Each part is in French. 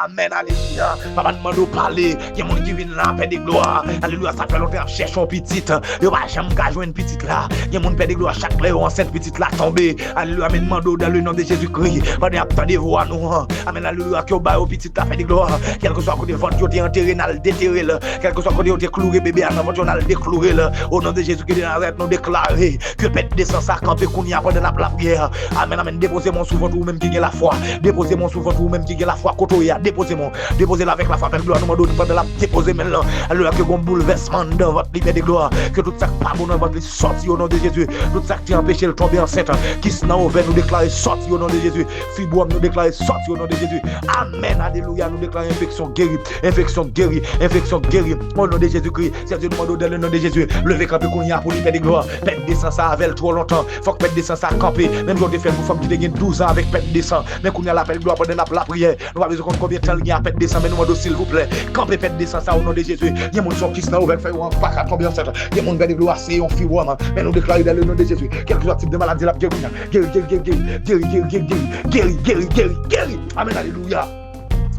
Amen, alléluia. Papa demande de parler. Il y a des gens qui viennent là, Père de gloire. Alléluia, ça fait longtemps que je cherche une petite. Il n'y a jamais qu'à jouer une petite là. Il y a des gens, Père de gloire, chaque clé en cette petite là tombée. Alléluia, mais demande dans le nom de Jésus-Christ. Pendant attendez-vous à nous. Amen, alléluia, que vous baillez aux petites là, Père de gloire. Quel que soit côté ventre, vous êtes enterré, vous déterré. Quel que soit côté, vous êtes cloué, bébé, avant votre journal décloué. Au nom de Jésus-Christ de Nazareth, nous déclarer que Père descend ça, camper qu'on y a pendant la prière. Amen, amen, déposez mon sous votre ou même qui a la foi. Déposez mon sous votre ou même qui a la foi. Déposez-la avec la foi, Père de gloire, nous demandons de la déposer maintenant. Alors que vous bouleversement dans votre liberté de gloire, que tout ça pas bon dans votre vie sorti au nom de Jésus, tout ça qui empêche de tomber enceinte, qui se n'a ouvert, nous déclarer sorti au nom de Jésus, fibrome nous déclarer sorti au nom de Jésus. Amen, alléluia, nous déclarons infection guérie, au nom de Jésus-Christ. C'est Dieu nous demande dans le nom de Jésus, levez camper qu'on y a pour liberté de gloire. Père descend ça avec trop longtemps, faut que Père descend ça camper. Même si on fait pour femme qui gagne 12 ans avec Père descend, mais qu'on y a l'appel de gloire pendant la prière, nous pas besoin de combien de temps il y a Père descend, mais nous demandons s'il vous plaît, campez Père descend ça au nom de Jésus. Il y a mon qui se n'a ouvert, fait un pack à tomber enceinte. Il y a mon Père de gloire, c'est un fibrome, mais nous déclarons dans le nom de Jésus, quel que soit type de maladie, la guéri. Amen, alléluia.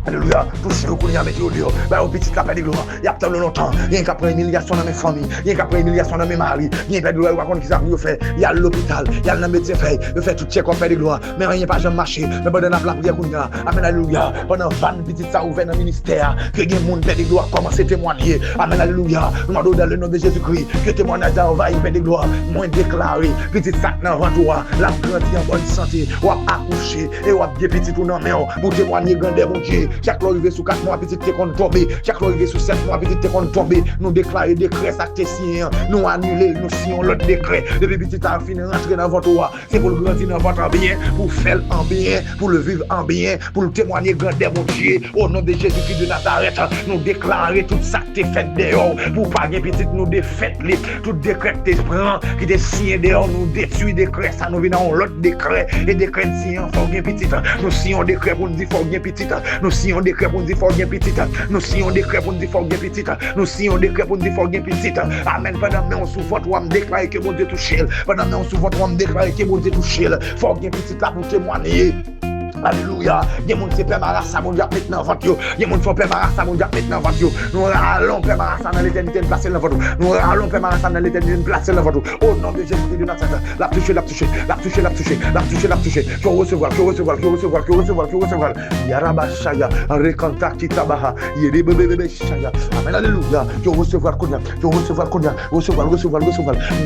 Alléluia, tout ce qu'on y a mis au dehors, au petit capet de gloire, il y a tant longtemps, il y a une capre humiliation dans mes familles, il y a une capre humiliation dans mes maris, il y a une de gloire qui s'est fait, il y a l'hôpital, il y a le médecin fait, il fait tout ce qu'on fait de gloire, mais rien pas jamais marché, mais pendant la prière qu'on y a, amen, alléluia, pendant 20 petites ça ouvert dans le ministère, que les gens fait de gloire commencent à témoigner, amen, alléluia, nous demandons dans le nom de Jésus-Christ, que témoignage envahit fait de gloire, moins déclaré, petite sac dans ventre, la grandie en bonne santé, ou accoucher, et ou bien petit tout dans main, pour témoigner grandeur mon Dieu. Chaque fois arrivé sous 4 mois, petit t'es qu'on tombe. Chaque fois arrivé sous 7 mois, petit t'es qu'on tombe. Nous déclarer décret, ça t'es signé. Nous annuler, nous signons l'autre décret. Depuis petit t'as fini rentrer dans votre roi. C'est pour le grandir dans votre bien, pour faire en bien, pour le vivre en bien, pour le témoigner grandeur mon Dieu. Au nom de Jésus-Christ de Nazareth, nous déclarer tout ça que t'es fait dehors. Pour pas gagner petit, nous défaites les. Tout décret que t'es prend, qui t'es signé dehors, nous détruit décret. Ça nous vient dans l'autre décret. Et décret signé, faut gagner petit. Nous signons décret pour nous dire faut gagner petit. Nous signons décret pour nous dire faut gagner petit. Nous signons décret pour nous dire faut gagner petit. Nous signons décret pour nous dire faut gagner petit. Amen. Pendant que nous sous votre roi me déclare que mon Dieu touche. Pendant que nous sous votre roi me déclare que mon Dieu touche. Faut gagner petit là pour témoigner. Alléluia. Il y a des gens qui préparent ça, mon Dieu, maintenant, votre yo. Il y a des gens qui préparent ça, mon Dieu, maintenant, votre yo. Nous allons préparer ça dans l'éternité, nous placer dans votre. Nous allons préparer ça dans l'éternité, nous placer dans votre. Au nom de Jésus de Nazareth, la toucher. Que recevoir. Yarabashaya, Rekanta Kitabaha, Yerebebe Shaya. Amen, alléluia. Que recevoir.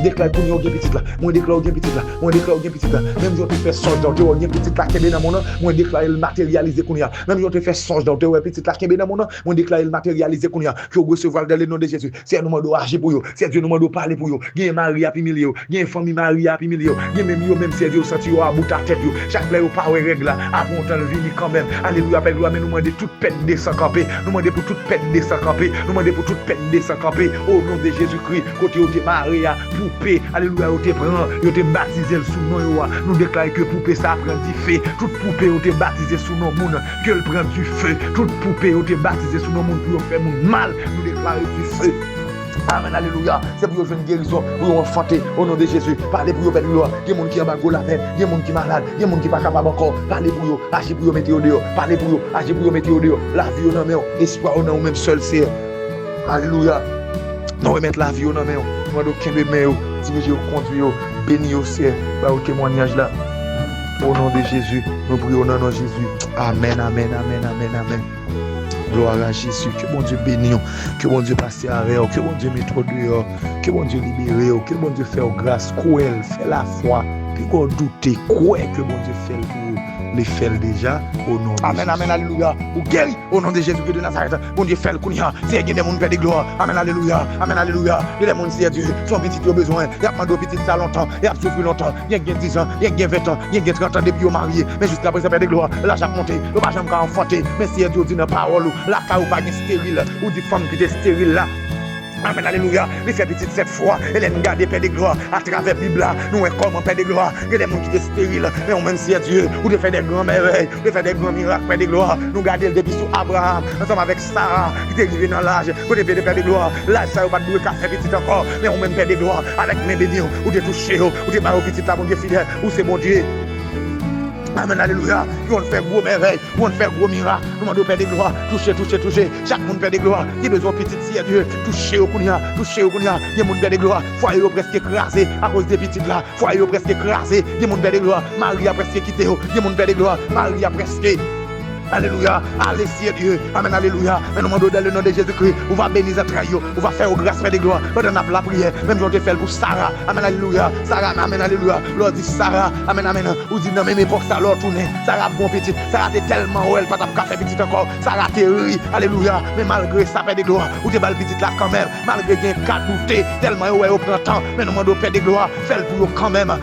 Déclare qu'on y a petit là. Moi déclare petit là. Même je te fais songe dans tes petit là qui est dans mon nom. Moi déclarer le matérialiser qu'on y a. Même je te fais songe dans tes petit là qui est dans mon nom. Moi déclarer le matérialiser qu'on y a. Que recevoir dans le nom de Jésus. C'est nous demande agir pour yo. C'est Dieu nous demande parler pour yo. Gain mari à pimili yo. Gain famille mari à pimili yo. Gain même c'est Dieu senti yo à bout ta tête yo. Chaque plaît au pas règle là. Avant temps venir quand même. Alléluia, Père gloire, mais nous demander toute peine de sans camper. Nous demander pour toute peine de sans camper. Nous demander pour toute peine de sans camper. Au nom de Jésus-Christ, côté où t'es marié à poupée. Alléluia, où t'es prend, où t'es baptisé sous nom yo. Nous déclarons que poupée ça prend du feu. Toute poupée où t'es baptisé sous nom moun, que elle prend du feu. Toute poupée où t'es baptisé sous nom moun pour faire moun mal. Nous déclarons du feu. Amen, alléluia. C'est pour une guérison, pour enfanter au nom de Jésus. Parlez pour vous, Père de gloire. Il y a des gens qui ont bagot la peine, il y a des gens qui sont malades, il y a des gens qui ne sont pas capables encore. Parlez pour vous, agissez pour vous, mettez au dehors. Parlez pour vous, agissez pour vous, mettez au dehors. La vie au nom de l'espoir au nom même seul, c'est. Alléluia. Nous remettons la vie au nom de nous. Nous devons diriger au conduire, bénir au ciel, par le témoignage là. Au nom de Jésus, nous prions au nom de Jésus. Amen. Gloire à Jésus, que bon Dieu bénisse, que bon Dieu passe à l'arrêt, que bon Dieu mette au dehors, que bon Dieu libère, que bon Dieu fait grâce, qu'elle fait la foi, puis qu'on doute, quoi que bon Dieu fait pour les faire déjà, au nom de Jésus. Amen, alléluia, ou guéri, au nom de Jésus de Nazareth, bon Dieu fait le kounia, c'est qu'il y a des gens qui de gloire, amen, alléluia, il y a des gens qui disent Dieu, son petit qui a besoin, il y a demandé au petit ça longtemps, il y a souffert longtemps, il y a 10 ans, il y a 20 ans, il y a 30 ans depuis au marié, mais jusqu'à présent, Père de gloire, là j'ai monté, le pas jamais enfanté, mais si Dieu dit dans la parole, la car ou pas stérile, ou dit femme qui est stérile là. Amen, alléluia. Les fait petite cette fois, elle aime garder Père de gloire à travers la Bible. Nous est comme Père de gloire. Il y a des gens qui sont stériles, mais on même si Dieu, ou de faire des grands merveilles, de faire des grands miracles, Père de gloire. Nous garder depuis sous Abraham, ensemble avec Sarah, qui est arrivé dans l'âge, pour des Père de gloire. L'âge, ça va pas de faire petit encore, mais on même Père de gloire, avec mes bénis, ou de toucher, ou de barrer petit là, mon Dieu fidèle, ou c'est mon Dieu. Amen, alléluia. Qui vont faire gros merveilles, qui vont faire gros miracles. Nous demandons Père de gloire, toucher. Chaque monde Père de gloire, qui a besoin de petit Seigneur Dieu, toucher au Kounia. Il y a monde Père de gloire, foyer presque écrasé à cause des petites là, foyer presque écrasé, il y a monde Père de gloire, Marie a presque quitté, il y a monde Père de gloire, Marie a presque. Alléluia, allez Seigneur Dieu, amen, alléluia. Mais nous demandons dans le nom de Jésus-Christ, on va bénir notre rayon, on va faire grâce, Père de gloire, pendant la prière, même j'en ai fait pour Sarah, amen, alléluia, Sarah, amen, alléluia, l'on dit Sarah, amen, on dit non, même époque ça, l'on tourne, Sarah bon petit, Sarah t'es tellement elle, pas de café petit encore, Sarah t'es ri, alléluia, mais malgré ça, Père de gloire, ou t'es bal petit là quand même, malgré qu'il y a un cas douté, tellement ouais, au printemps, mais nous demandons Père de gloire, fais-le pour eux quand même,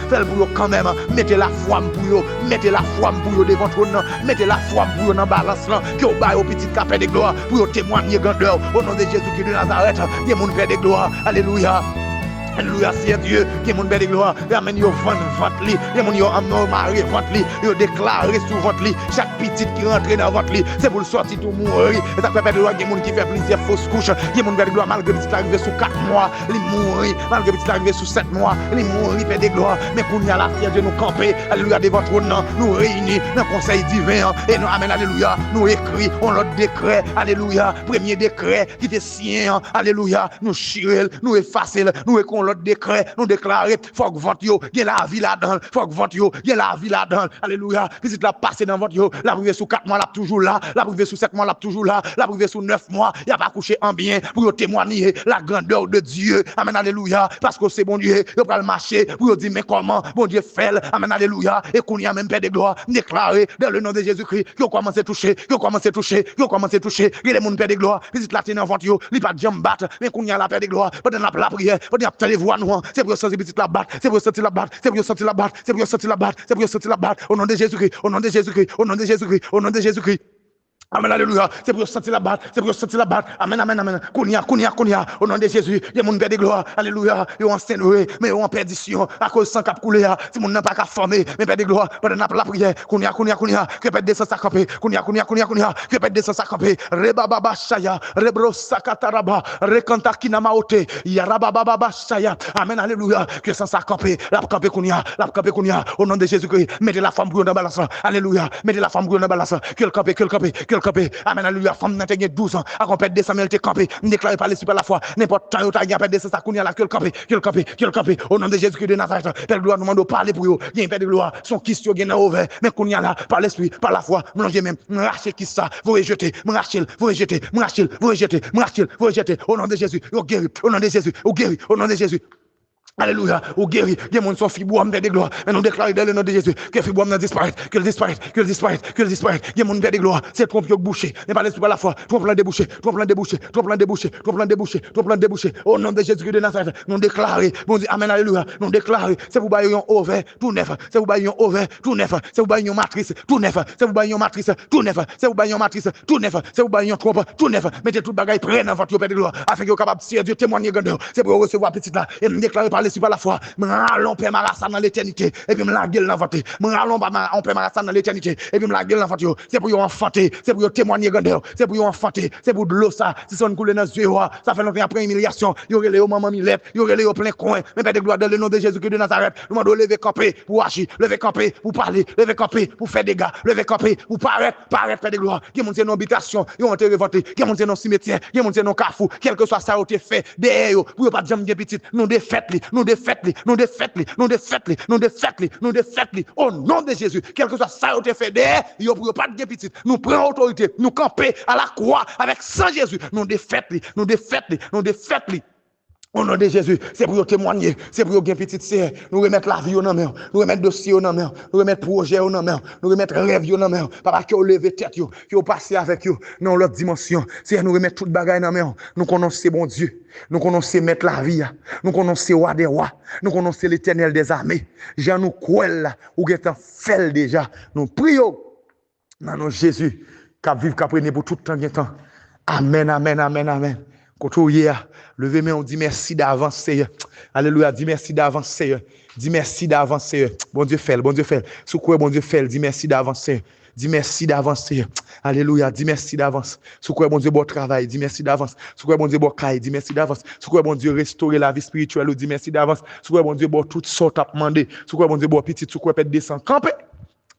mettez la foi pour eux, devant toi, mettez la foi pour eux dans balance là, qui au bail au petit capet de gloire, pour témoigner grandeur, au nom de Jésus-Christ de Nazareth, qui est mon Père de gloire, alléluia. Alléluia, c'est Dieu qui est mon Père de gloire. Amen, yo vend votre lit. Yo marié votre lit. Yo déclaré sur votre lit. Chaque petite qui rentre dans votre lit, c'est pour le sortir tout mourir. Et ça fait Père de gloire, il y a des gens qui fait plusieurs fausses couches. Il y a mon Père de gloire, malgré petit arrivé sous 4 mois, il mourit. Malgré petit arrivé sous 7 mois, il mourit, Père de gloire. Mais pour nous, la fière de nous camper, alléluia, devant votre nom, nous réunis dans le conseil divin. Et nous, amen, alléluia, nous écrit, on l'autre décret, alléluia, premier décret qui était sien, alléluia, nous chirel, nous effacer, nous l'autre décret, nous déclarer, faut que votre yo, y a la vie là-dedans, faut que votre yo, y a la vie là-dedans, alléluia, visite la passé dans votre yo, la privé sous 4 mois, là toujours là, la privé sous 7 mois, là toujours là, la privé sous 9 mois, y a pas couché en bien, pour témoigner la grandeur de Dieu, amen, alléluia, parce que c'est bon Dieu, il va le marcher, pour dire, mais comment, bon Dieu fait, amen, alléluia, et qu'on y a même Père de gloire, déclaré, dans le nom de Jésus-Christ, qui commence à toucher, il est mon Père de gloire, visite la tenue en votre yo, il pas de jambe battre, mais qu'on y a la Père de gloire, pendant la prière, pendant la voix nous, c'est pour sortir petite la batte, c'est pour sortir la batte, c'est pour sortir la batte, c'est pour sortir la batte, c'est pour sortir la batte, au nom de Jésus-Christ, au nom de Jésus-Christ, au nom de Jésus-Christ, au nom de Jésus-Christ. Amen, alléluia. C'est pour sentir la batte. C'est pour sentir la batte. Amen, amen, amen. Kounia. Au nom de Jésus. Il y a mon Père de gloire. Alléluia. Ils ont enseigné, mais ils ont en perdition. À cause sans cap couler. Si mon n'a pas qu'à former. Mais Père de gloire. Pendant la prière. Kounia. Que Père descend sa campé. Kounia. Que Père descend sa campé. Rebababa shaya. Rebro sakataraba. Rekanta kinamaote. Yarabababa shaya. Amen, alléluia. Que sans sa campé. La campé Kounia. Au nom de Jésus-Christ. Mettez la femme brûlée dans la balance. Alléluia. Mettez la femme brûlée dans la balance. Que le campé. Amen, alléluia. Femme n'a pas 12 ans. À qu'on pète 200 000 te campé. Déclaré par les super la foi. N'importe temps, tu as pète 200 ça qu'on y a là. Que le campé. Au nom de Jésus-Christ de Nazareth. Père de gloire, nous demandons parler pour eux. Il y a un Père de gloire. Son kiss, il y a ouvert. Mais qu'on y a là, par l'esprit, par la foi. Mélangez même. M'racher qui ça. Vous rejetez. Vous rejetez. Au nom de Jésus. Vous guéri. Au nom de Jésus. Alléluia, au guéri, il y a mon son fibouam de gloire, et nous déclarons dans le nom de Jésus que fibouam ne disparaît, que le disparaît. Il y a mon de gloire, c'est trompe bouché, n'est pas l'esprit par la foi, trompe plein débouché. Au nom de Jésus de Nazareth, nous déclarons, bon Dieu, amen, alléluia, nous déclarons, c'est vous baillons ouvert, tout neuf, c'est vous baillons ouvert, tout neuf, c'est vous baillons matrice, tout neuf, c'est vous baillons matrice, tout neuf, c'est vous baillons matrice, tout neuf, c'est vous baillons trompe, tout neuf, mettez tout bagaille près dans votre Père de gloire, afin que vous capable de Dieu témoigner grandeur, c'est pour recevoir petite là, et nous déclarer par par la foi, m'allons Père Marassa dans l'éternité, et puis me la gueule dans votre, m'allons Père Marassa dans l'éternité, et puis me la gueule dans votre, c'est pour y enfanter, c'est pour y témoigner grandeur, c'est pour y enfanter, c'est pour de l'eau ça, si ça ne coule dans les yeux, ça fait longtemps après humiliation, il y aurait les maman Milette, il y aurait les plein coin, mais Père de gloire dans le nom de Jésus-Christ de Nazareth, nous demandons lever camper pour agir, lever camper pour parler, lever camper pour faire des gars, lever camper pour paraître, Père de gloire, qui monte dans habitation, qui ont été reventés, qui monte dans cimetière, qui monte dans carrefour, quel que soit ça a été fait, derrière, pour pas de jambe petite, nous défaites, au nom de Jésus, quel que soit ça a été fait derrière, il n'y a pas de petite, nous prenons autorité, nous camper à la croix avec Saint Jésus, nous défaites. Au nom de Jésus, c'est pour témoigner, c'est pour gagner petite sœur, nous remettre la vie au nom, nous remettre dossier au nom, nous remettre projet au nom, nous remettre rêve au nom, papa qui a levé tête, qui a passé avec vous dans l'autre dimension, c'est nous remettre toute bagaille dans main, nous connaissons bon Dieu, nous connaissons mettre la vie, nous connaissons roi des rois, nous connaissons l'Éternel des armées, Jean nous croit là, ou est en fait déjà, nous prions dans nos Jésus, qui vivent qui prenne pour tout temps. Amen. Quand hier, levez main, on dit merci d'avance, Seigneur. Alléluia, dis merci d'avance, Seigneur. Dis merci d'avance, Seigneur. Bon Dieu fait. Sous quoi bon Dieu fait, dis merci d'avance, Seigneur. Dis merci d'avance, Seigneur. Alléluia, dis merci d'avance. Sous quoi bon Dieu bon travail, dis merci d'avance. Sous quoi bon Dieu bon caille, dis merci d'avance. Sous quoi bon Dieu restaurer la vie spirituelle, dis merci d'avance. Sous quoi bon Dieu bon toutes sortes à demander. Sous quoi bon Dieu bon petit, sous quoi peut descendre camper.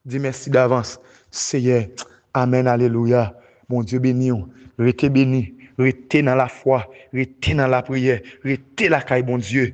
Dis merci d'avance. Seigneur, amen, alléluia. Mon Dieu béni, restez béni, restez dans la foi, restez dans la prière, restez la caille, bon Dieu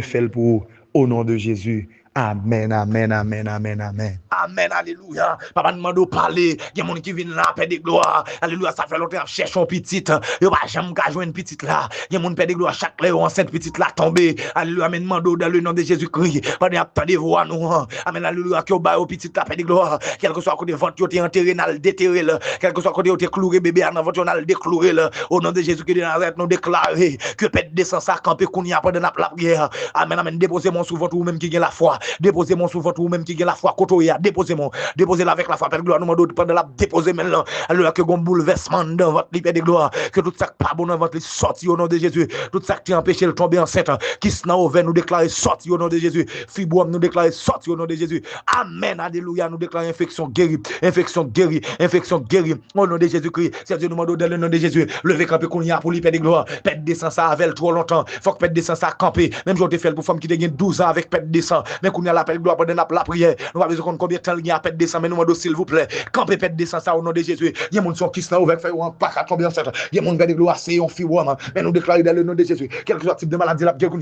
fait le pour vous. Au nom de Jésus. Amen, amen, amen, amen, amen. Amen, alléluia. Papa demande de parler. Il y a des gens qui viennent là, paix de gloire. Alléluia, ça fait longtemps que je cherche une petite. Il n'y a jamais jouer une petite là. Il y a des gens paix de gloire, chaque lèvre en cette petite là tombée. Alléluia, amen, demande dans le nom de Jésus-Christ. Pendant attendez-vous à nous. Amen, alléluia, que vous baillez aux petites là, paix de gloire. Quel que soit côté vente, vous êtes enterré, vous déterré. Quel que soit côté, vous êtes cloué, bébé, dans votre journal, décloué. Au nom de Jésus-Christ de Nazareth, nous déclarer que paix descend ça, camper, qu'on y a pas de la prière. Amen, amen, déposez mon sous votre ou même qui a la foi. Déposez mon sous votre ou même qui a la foi. Kotoya, déposez-la avec la foi. Père de gloire, nous demandons de prendre la déposer maintenant. Alors que gon bouleversement dans votre lit, Père de gloire. Que tout ça pas bon dans votre lit sorti au nom de Jésus. Tout ça qui empêche de tomber enceinte. Qui se n'a ouvert, nous déclarer sorti au nom de Jésus. Fibroum, nous déclarer sorti au nom de Jésus. Amen, alléluia. Nous déclarons infection guérie. Infection guérie. Infection guérie. Au nom de Jésus-Christ. C'est Dieu nous demande dans le nom de Jésus. Levez camper qu'on y a pour lui, Père de gloire. Pète descend ça avec trop longtemps. Faut que pète descend ça camper. Même je te fais pour femme qui a 12 ans avec pète descend. Mais qu'on y a la Père de gloire pendant la prière. Nous va besoin combien de temps il y a pète descend. Mais nous demandons s'il vous plaît. Campez pète descend ça au nom de Jésus. Il y a mon son qui se n'a ouvert fait un pack à tomber enceinte. Il y a mon Père de gloire c'est un fibre. Mais nous déclarons dans le nom de Jésus. Quel que soit type de maladie là, guéri.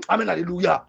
Amen, alléluia.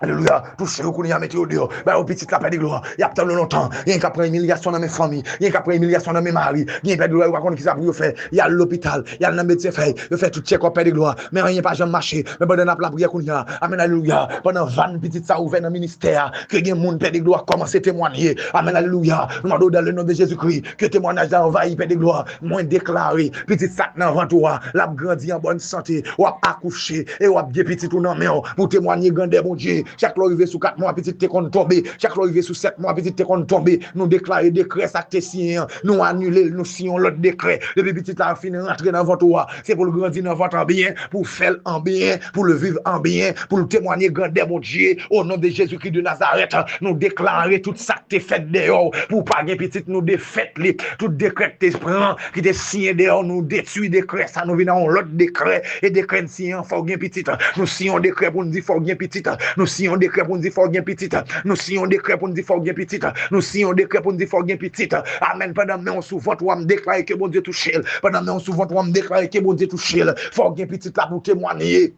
Alléluia, touchez le couille à mettre au dehors. Bah, au petit lapin de gloire. Il y a tant longtemps. Il y a qu'à prendre humiliation dans mes familles. Il y a qu'à prendre humiliation dans mes maris. Il y a pas de gloire, qu'on qui ça pour faire. Il y a l'hôpital. Il y a le médecin fait. Il fait tout check-up de gloire. Mais rien pas jamais marché. Mais pendant la prière qu'on y a. Amen, alléluia. Pendant 20 petites ça ouvert dans le ministère. Que les gens père de gloire commence à témoigner. Amen, alléluia. Nous demandons dans le nom de Jésus-Christ. Que témoignage là envahi père de gloire. Moins déclaré. Petit sac dans ventre. L'a grandi en bonne santé. Ou a accouché. Et ou a bien petit tout dans main. Pour témoigner grandeur mon Dieu. Chaque fois arrivé sous 4 mois, petit te qu'on tomber. Chaque fois arrivé sous 7 mois, petit te qu'on tomber. Nous déclarer décret, ça te signe. Nous annuler, nous signons l'autre décret. Depuis petit là, fini rentrer dans votre roi. C'est pour le grandir dans votre bien, pour faire en bien, pour le vivre en bien, pour le témoigner grandeur, mon Dieu. Au nom de Jésus-Christ de Nazareth, nous déclarer tout ça que te fait dehors. Pour pas gagner petit, nous défaite les. Tout décret que te prend, qui te signe dehors, nous détruit décret. Ça nous vient dans l'autre décret. Et décret signe, faut gagner petit. Nous signons décret pour nous dire, faut gagner petit. Nous signons décret pour nous dire faut bien petite. Nous signons décret pour nous dire faut bien petite. Nous signons décret pour nous dire faut bien petite. Amen. Pendant que on souvent toi me déclarer que bon Dieu touche. Pendant que on souvent toi me déclarer que bon Dieu touche. Faut bien petite là pour témoigner.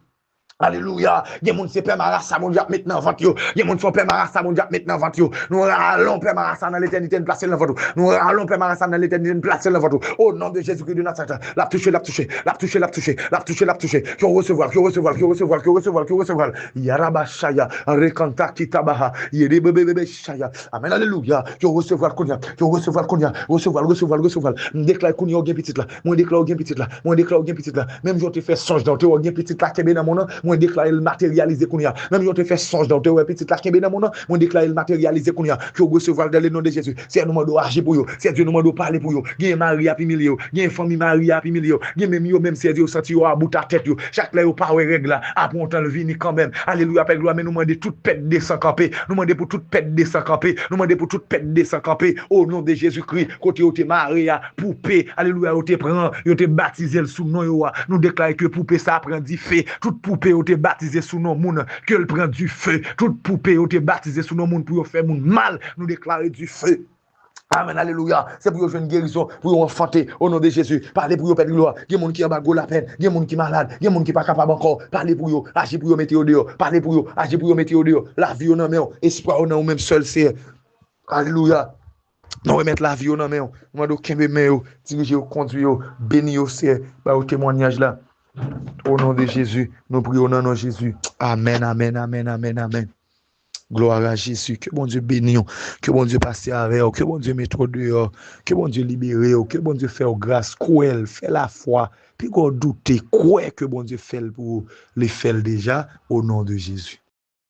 Alléluia. Il y a des gens qui sont marassa mon Dieu maintenant vente yo. Il y a des gens qui sont marassa mon Dieu maintenant vente yo. Nous allons père marassa dans l'éternité de placer dans votre. Nous allons père marassa dans l'éternité de placer dans votre. Au nom de Jésus-Christ de Nazareth. La toucher. Qui recevoir. Yarabashaya rekanta kitabaha. Yerebebebe shaya. Amen. Alléluia. Qui recevoir konya. Recevoir. Déclare konya au petit là. Moi déclare au petit là. Même je te fais songe dans toi au petit là qui est dans mon nom. Moi déclarer le matérialiser qu'on y a même je te fais songe dans tes petites là qui est dans mon nom moi déclarer le matérialiser qu'on y a que recevoir dans le nom de Jésus c'est nous demande agir pour yo c'est Dieu nous demande parler pour yo gain mari à pimili yo gain famille mari à pimili yo gain même yo même c'est Dieu senti yo à bout ta tête yo chaque là yo pas règle là après on temps le vini quand même alléluia père gloire mais nous demander toute pète descend camper nous demander pour toute pète descend camper nous demander pour toute pète descend camper au nom de Jésus-Christ côté yo te Maria poupée alléluia yo te prend yo te baptiser sous nom yo nous déclarer que poupée ça prend du feu toute poupée ou te baptisé sous nos moun que elle prend du feu toute poupée ou te baptisé sous nos moun pour faire moun mal nous déclarer du feu. Amen, alléluia. C'est pour vous une guérison, pour vous enfanter au nom de Jésus. Parlez pour vous, Père de gloire. Il y a des gens qui ont bago la peine, il y a des gens qui sont malades, il y a des gens qui ne sont pas capables encore. Parlez pour vous, agissez pour vous, mettez au dehors. Parlez pour vous, agissez pour vous, mettez au dehors. La vie, on a mis, espoir, on a même seul, c'est. Alléluia. Nous remettons la vie, on a mis. Nous avons qu'un bébé, diriger, conduire, bénir, c'est au témoignage là. Au nom de Jésus, nous prions au nom de Jésus. Amen. Gloire à Jésus. Que bon Dieu bénisse, que bon Dieu passe avec, que bon Dieu mette dehors, que bon Dieu libère, que bon Dieu fait grâce, croire, fait la foi, puis qu'on doute, croire que bon Dieu fait pour les faire déjà, au nom de Jésus.